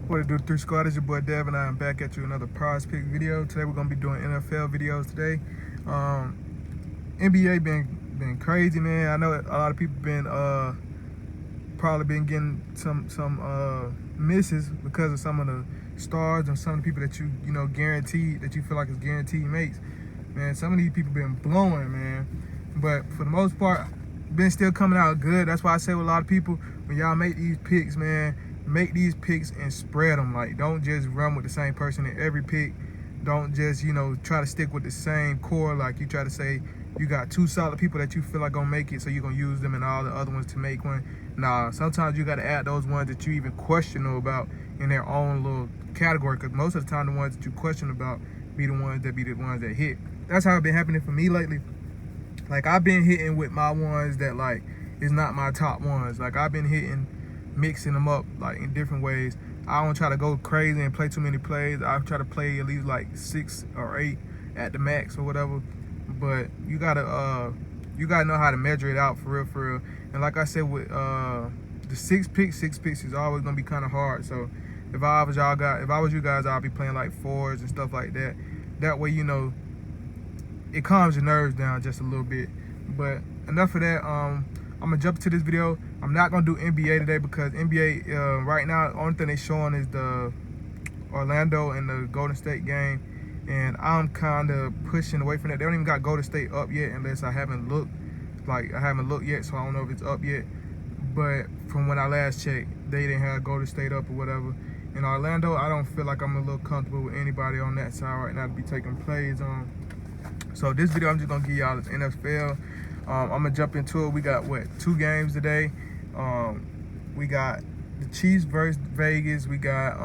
What it do, 3 Squad? It's your boy Dev, and I'm back at you another Prizepick video. Today we're gonna be doing NFL videos today. NBA been crazy, man. I know a lot of people been probably been getting some misses because of some of the stars and some of the people that you know guaranteed, that you feel like is guaranteed mates. Man, some of these people been blowing, man. But for the most part, been still coming out good. That's why I say with a lot of people, when y'all make these picks, man, make these picks and spread them. Like, don't just run with the same person in every pick. Don't just, you know, try to stick with the same core. Like, you try to say you got 2 solid people that you feel like gonna make it, so you're gonna use them and all the other ones to make one. Nah, sometimes you gotta add those ones that you even question about in their own little category, because most of the time the ones that you question about be the ones that hit. That's how it's been happening for me lately. Like, I've been hitting with my ones that, like, is not my top ones. Like, I've been hitting, mixing them up, like, in different ways. I don't try to go crazy and play too many plays. I try to play at least, like, 6 or 8 at the max or whatever. But you gotta know how to measure it out for real. And like I said, with the 6 picks is always gonna be kind of hard. So if I was you guys, I'll be playing, like, 4s and stuff like that. That way, you know, it calms your nerves down just a little bit. But enough of that. I'm gonna jump into this video. I'm not gonna do NBA today because NBA right now, the only thing they showing is the Orlando and the Golden State game, and I'm kind of pushing away from that. They don't even got Golden State up yet, unless I haven't looked. Like, I haven't looked yet, so I don't know if it's up yet. But from when I last checked, they didn't have Golden State up or whatever. In Orlando, I don't feel like I'm a little comfortable with anybody on that side right now to be taking plays on. So this video, I'm just gonna give y'all this NFL. I'm gonna jump into it. We got 2 games today. We got the Chiefs versus Vegas. We got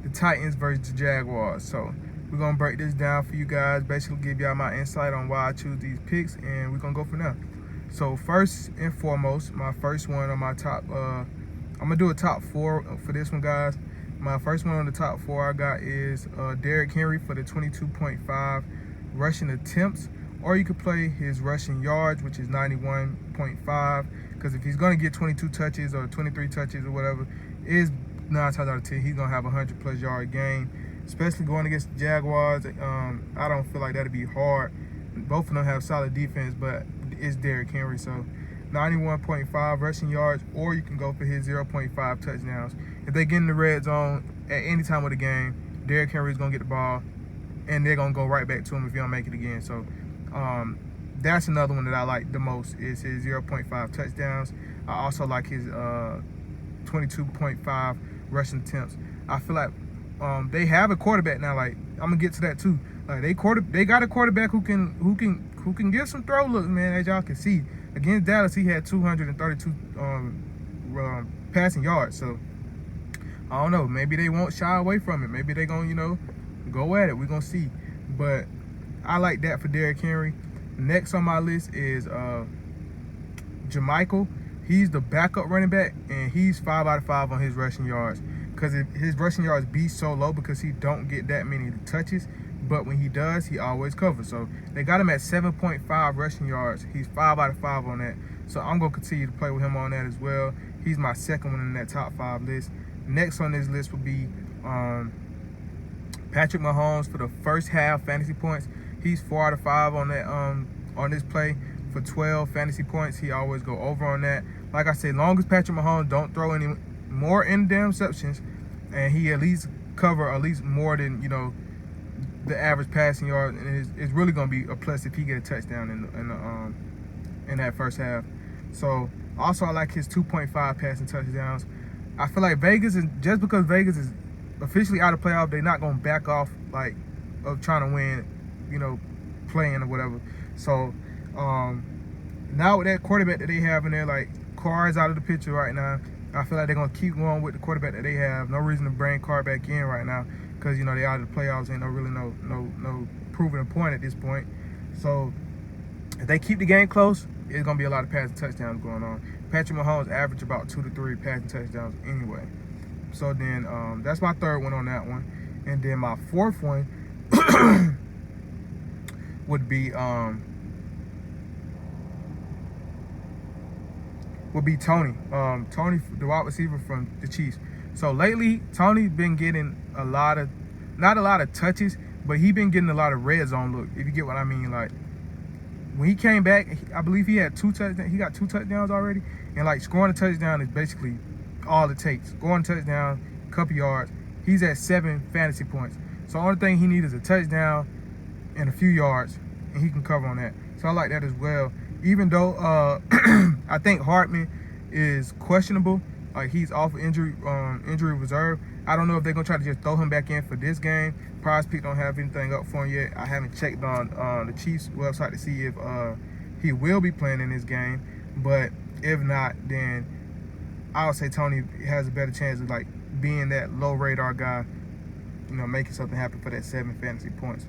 the Titans versus the Jaguars. So we're gonna break this down for you guys. Basically, give y'all my insight on why I choose these picks, and we're gonna go from there. So first and foremost, my first one on my top. I'm gonna do a top 4 for this one, guys. My first one on the top 4 I got is Derrick Henry for the 22.5 rushing attempts, or you could play his rushing yards, which is 91.5, because if he's going to get 22 touches or 23 touches or whatever, is 9 times out of 10 he's going to have a 100+ yard game, especially going against the Jaguars. I don't feel like that'd be hard. Both of them have solid defense, but it's Derrick Henry, so 91.5 rushing yards, or you can go for his 0.5 touchdowns. If they get in the red zone at any time of the game, Derrick Henry is going to get the ball, and they're going to go right back to him if you don't make it again. So that's another one that I like the most, is his 0.5 touchdowns. I also like his 22.5 rushing attempts. I feel like they have a quarterback now. Like, I'm going to get to that too. Like, they got a quarterback who can get some throw looks, man. As y'all can see, against Dallas, he had 232 passing yards. So I don't know. Maybe they won't shy away from it. Maybe they're going to, you know, go at it. We're going to see. But I like that for Derrick Henry. Next on my list is Jermichael. He's the backup running back, and he's 5 out of 5 on his rushing yards. Because his rushing yards be so low because he don't get that many touches. But when he does, he always covers. So they got him at 7.5 rushing yards. He's 5 out of 5 on that. So I'm going to continue to play with him on that as well. He's my second one in that top 5 list. Next on this list would be Patrick Mahomes for the first half fantasy points. He's 4 out of 5 on that on this play for 12 fantasy points. He always go over on that. Like I said, long as Patrick Mahomes don't throw any more interceptions, and he at least cover at least more than, you know, the average passing yard, and it's really gonna be a plus if he get a touchdown in that first half. So also I like his 2.5 passing touchdowns. I feel like Vegas is, just because Vegas is officially out of playoff, they're not gonna back off, like, of trying to win, you know, playing or whatever. So now with that quarterback that they have in there, like, Carr is out of the picture right now. I feel like they're gonna keep going with the quarterback that they have. No reason to bring Carr back in right now, because, you know, they out of the playoffs. Ain't no proving point at this point. So if they keep the game close, it's gonna be a lot of passing touchdowns going on. Patrick Mahomes average about 2 to 3 passing touchdowns anyway. So then that's my third one on that one. And then my fourth one would be would be Tony. Tony, the wide receiver from the Chiefs. So lately, Tony's been getting not a lot of touches, but he been getting a lot of red zone look, if you get what I mean. Like, when he came back, I believe he had 2 touchdowns. He got 2 touchdowns already. And, like, scoring a touchdown is basically all it takes. Scoring a touchdown, couple yards. He's at 7 fantasy points. So, the only thing he needs is a touchdown and a few yards, and he can cover on that. So, I like that as well. Even though I think Hartman is questionable. Like, he's off injury reserve. I don't know if they're going to try to just throw him back in for this game. Prizepick don't have anything up for him yet. I haven't checked on the Chiefs website to see if he will be playing in this game. But if not, then I would say Tony has a better chance of, like, being that low radar guy, you know, making something happen for that 7 fantasy points.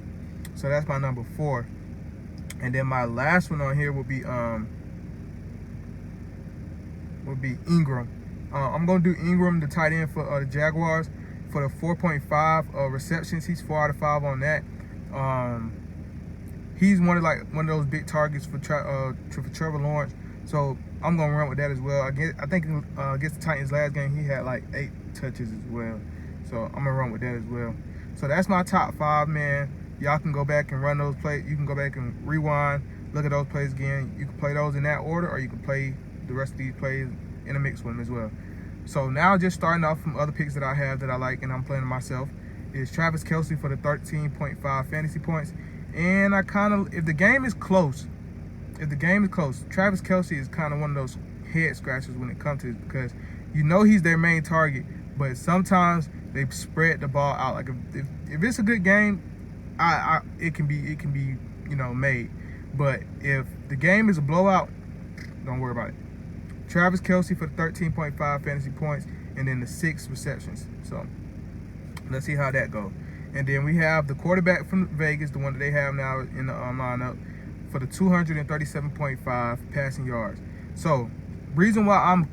So that's my number 4. And then my last one on here will be Ingram. I'm going to do Ingram, the tight end for the Jaguars, for the 4.5 receptions. He's 4 out of 5 on that. He's one of those big targets for Trevor Lawrence. So I'm going to run with that as well. I think against the Titans last game, he had like 8 touches as well. So I'm going to run with that as well. So that's my top 5, man. Y'all can go back and run those plays. You can go back and rewind, look at those plays again. You can play those in that order, or you can play the rest of these plays in a mix with them as well. So now, just starting off from other picks that I have that I like and I'm playing myself, is Travis Kelce for the 13.5 fantasy points. And if the game is close, Travis Kelce is kind of one of those head scratchers when it comes to this, because you know he's their main target, but sometimes they spread the ball out. Like, if it's a good game, it can be you know, made. But if the game is a blowout, don't worry about it. Travis Kelce for the 13.5 fantasy points, and then the 6 receptions. So let's see how that goes. And then we have the quarterback from Vegas, the one that they have now in the lineup, for the 237.5 passing yards. So reason why I'm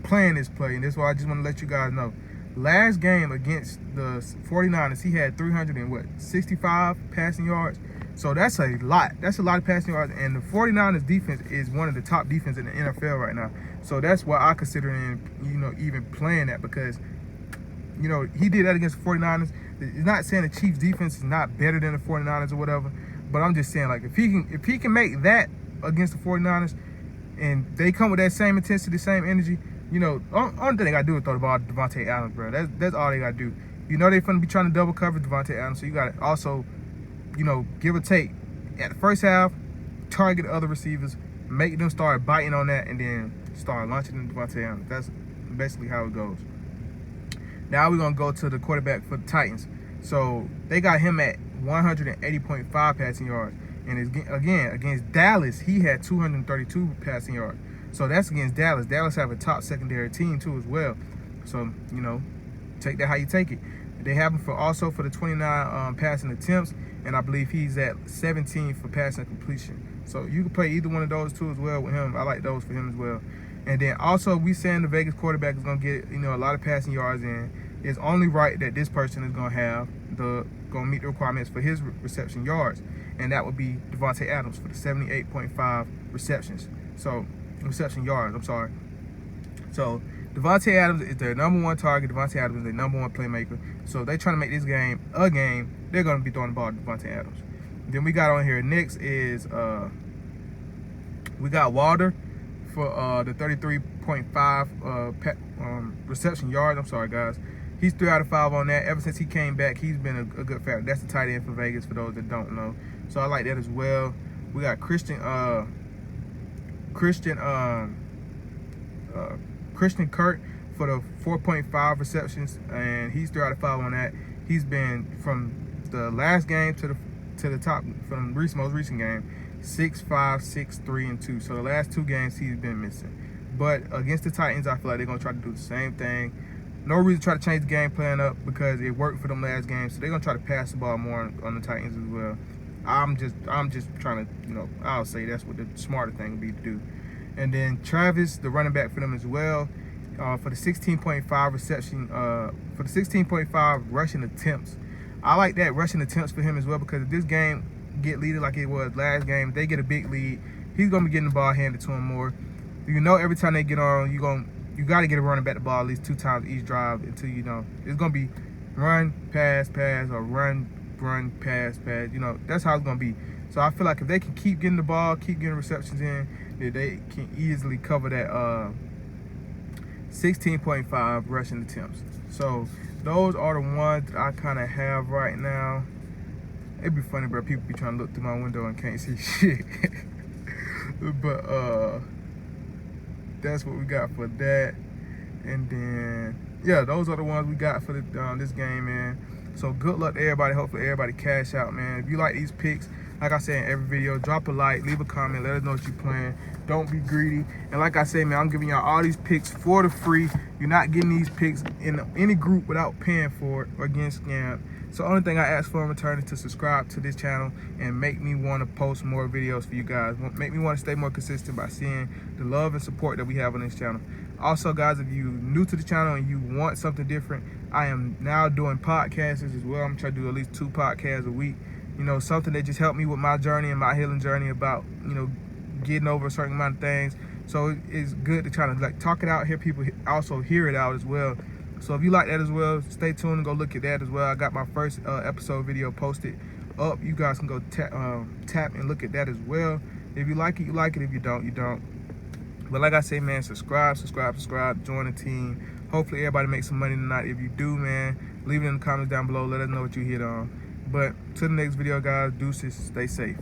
playing this play, and this is why I just want to let you guys know. Last game against the 49ers, he had 365 passing yards. So that's a lot. That's a lot of passing yards. And the 49ers defense is one of the top defenses in the NFL right now. So that's why I consider him, you know, even playing that, because, you know, he did that against the 49ers. It's not saying the Chiefs defense is not better than the 49ers or whatever, but I'm just saying, like, if he can make that against the 49ers and they come with that same intensity, same energy, you know, only thing they got to do is throw the ball to Devontae Adams, bro. That's all they got to do. You know they're going to be trying to double cover Devontae Adams, so you got to also, you know, give or take at the first half, target the other receivers, make them start biting on that, and then start launching into Devontae Adams. That's basically how it goes. Now we're going to go to the quarterback for the Titans. So they got him at 180.5 passing yards. And again, against Dallas, he had 232 passing yards. So that's against Dallas. Dallas have a top secondary team too as well. So, you know, take that how you take it. They have him also for the 29 passing attempts, and I believe he's at 17 for passing completion. So you can play either one of those two as well with him. I like those for him as well. And then also, we saying the Vegas quarterback is going to get, you know, a lot of passing yards in. It's only right that this person is going to meet the requirements for his reception yards, and that would be Devontae Adams for the 78.5 receptions. So reception yards, I'm sorry. So Devontae Adams is their number 1 target. Devontae Adams is their number 1 playmaker. So they trying to make this game a game. They're going to be throwing the ball to Devontae Adams. Then we got on here next is we got Wilder for the 33.5 reception yards. I'm sorry, guys. He's 3 out of 5 on that. Ever since he came back, he's been a good factor. That's the tight end for Vegas, for those that don't know. So I like that as well. We got Christian Kirk for the 4.5 receptions, and he's 3 out of 5 on that. He's been, from the last game to the top, from the most recent game, 6-5, 6-3, and 2. So the last 2 games he's been missing. But against the Titans, I feel like they're gonna try to do the same thing. No reason to try to change the game plan up, because it worked for them last game. So they're gonna try to pass the ball more on the Titans as well. I'm just trying to, you know, I'll say that's what the smarter thing would be to do. And then Travis, the running back for them as well, for the 16.5 reception, for the 16.5 rushing attempts. I like that rushing attempts for him as well, because if this game get leaded like it was last game, they get a big lead, he's gonna be getting the ball handed to him more. You know, every time they get on, you got to get a running back the ball at least 2 times each drive until you know it's gonna be run, pass, pass, or run, pass, pass. You know, that's how it's gonna be. So I feel like if they can keep getting the ball, keep getting receptions in, they can easily cover that 16.5 rushing attempts. So those are the ones that I kind of have right now. It'd be funny, bro. People be trying to look through my window and can't see shit. But that's what we got for that. And then yeah, those are the ones we got for this game, man. So good luck to everybody. Hopefully everybody cash out, man. If you like these picks, like I said in every video, drop a like, leave a comment, let us know what you're playing. Don't be greedy. And like I say, man, I'm giving y'all all these picks for the free. You're not getting these picks in any group without paying for it or getting scammed. So the only thing I ask for in return is to subscribe to this channel and make me want to post more videos for you guys. Make me want to stay more consistent by seeing the love and support that we have on this channel. Also, guys, if you're new to the channel and you want something different, I am now doing podcasts as well. I'm trying to do at least 2 podcasts a week. You know, something that just helped me with my journey and my healing journey about, you know, getting over a certain amount of things. So it's good to try to like talk it out, hear people also hear it out as well. So if you like that as well, stay tuned and go look at that as well. I got my first episode video posted up. You guys can go tap and look at that as well. If you like it, you like it. If you don't, you don't. But like I say, man, subscribe, join the team. Hopefully everybody makes some money tonight. If you do, man, leave it in the comments down below. Let us know what you hit on. But to the next video, guys, deuces, stay safe.